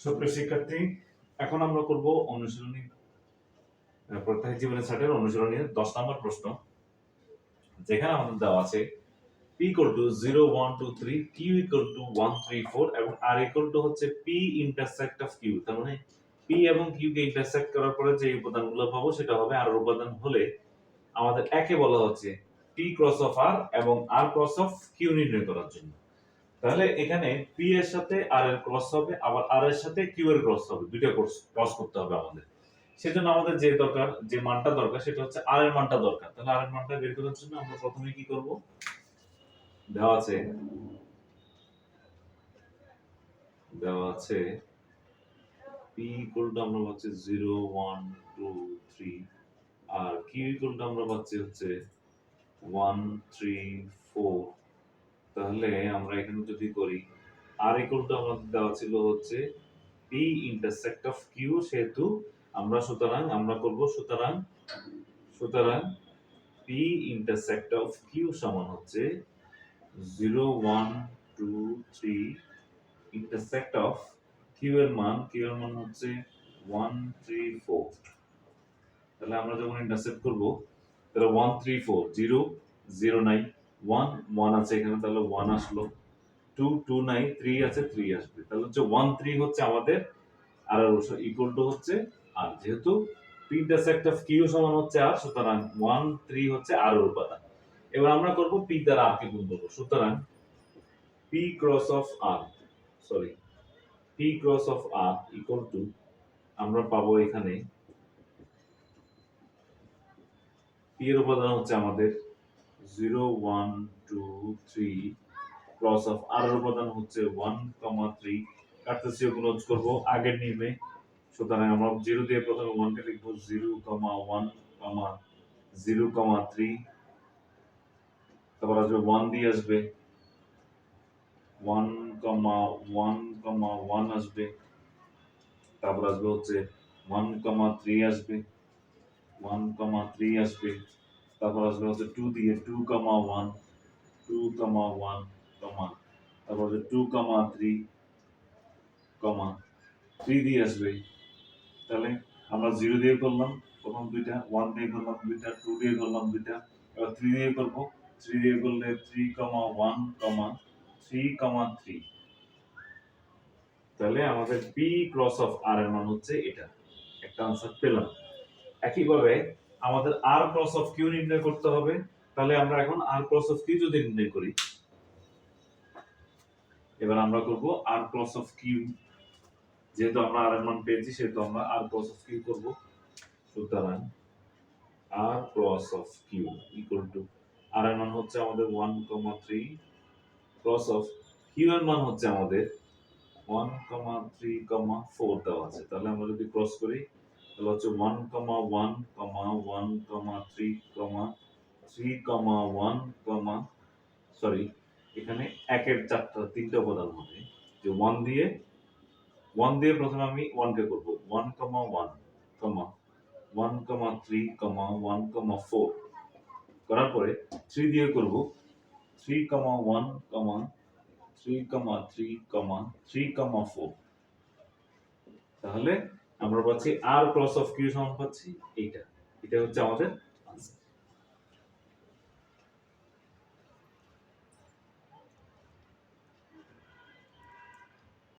সুপ্রিয় শিক্ষার্থী, এখন আমরা করব অনুশীলনী প্রত্যাহিত জীবনের ছাটের অনুশীলনীর 10 নম্বর প্রশ্ন, যেখানে আমাদের দেওয়া আছে p = 0 1 2 3, q = 1 3 4 এবং r হচ্ছে p ইন্টারসেক্ট অফ q। তার মানে p এবং q কে ইন্টারসেক্ট করার পরে যে উপাদানগুলো পাবো সেটা হবে r উপাদান হলে আমাদের একে বলা হচ্ছে p ক্রস অফ r এবং r ক্রস অফ q নির্ণয় করার জন্য। তাহলে এখানে p এর সাথে r এর ক্রস হবে, আবার r এর সাথে q এর ক্রস হবে, দুইটা ক্রস করতে হবে আমাদের। সেজন্য আমাদের যে মানটা দরকার সেটা হচ্ছে r এর মানটা দরকার। তাহলে r এর মানটা বের করার জন্য আমরা প্রথমে কি করব, দেওয়া আছে p আমরা পাচ্ছি 0 1 2 3 আর q আমরা পাচ্ছি হচ্ছে 1 3 4। তাহলে আমরা এখানে যদি করি r আমাদের দেওয়া ছিল হচ্ছে p ইন্টারসেক্ট অফ q, সেহেতু আমরা করব সুতরাং p ইন্টারসেক্ট অফ q সমান হচ্ছে 0 1 2 3 ইন্টারসেক্ট অফ q এর মান হচ্ছে 1 3 4। তাহলে আমরা যখন ইন্টারসেক্ট করব তাহলে 1 3 4 0 0 নাই, 1 1 আছে এখানে, তাহলে 1 আসলো, 2 2 নাই, 3 আছে 3 আসবে। তাহলে হচ্ছে 1 3 হচ্ছে আমাদের আর ইকুয়াল টু হচ্ছে আর, যেহেতু p ইন্টারসেক্ট অফ q সমান হচ্ছে r, সুতরাং 1 3 হচ্ছে r এর উপাদান। এবার আমরা করব p দ্বারা r কে গুণ করব। সুতরাং p cross of r equal to আমরা পাবো এখানে p এর উপাদান হচ্ছে আমাদের 0 1 2 3 ক্রস অফ r এর উপাদান হচ্ছে 1 3। কার্তেসীয় গুণজ করব আগের নিয়মে। সুতরাং আমরা 0 দিয়ে প্রথমে 1 কে লিখব, 0 1 0 3, তারপর আসবে 1 দিয়ে আসবে 1 1 1 আসবে, তারপর আসবে হচ্ছে 1 3 আসবে, 1 3 আসবে, তারপর আসবে হচ্ছে 2 দিয়ে 2 1 2 1 তারপর হচ্ছে 2 3 3 দিয়ে আসবে। তাহলে আমরা 0 দিয়ে করলাম প্রথম দুইটা, 1 দিয়ে করলাম দুইটা, 2 দিয়ে করলাম দুইটা, এবার 3 দিয়ে করব। 3 দিয়ে করলে 3 1 3 3। তাহলে আমাদের p ক্রস অফ r এর মান হচ্ছে এটা, একটা आंसर পেলাম। একইভাবে আমাদের r ক্রস অফ q নির্ণয় করতে হবে। তাহলে আমরা এখন r ক্রস অফ q যদি নির্ণয় করি, এবার আমরা করব r ক্রস অফ q। যেহেতু আমরা r এর মান পেয়েছি সেহেতু আমরা r ক্রস অফ q করব। সুতরাং r cross of q equal to r এর মান হচ্ছে আমাদের 1 3 ক্রস অফ q এর মান হচ্ছে আমাদের 1 3 4 দেওয়া আছে। তাহলে আমরা যদি ক্রস করি তাহলে হচ্ছে 1 1 1 3 1 এখানে একের তিনটা উপাদান হবে, যে 1 দিয়ে প্রথমে আমি 1 কে করব, 1 1 1 3 1 4 করার পরে 3 দিয়ে করব, 3 1 3 3 3 4। তাহলে আমরা পাচ্ছি r ক্রস অফ q সমান পাচ্ছি এটা হচ্ছে আমাদের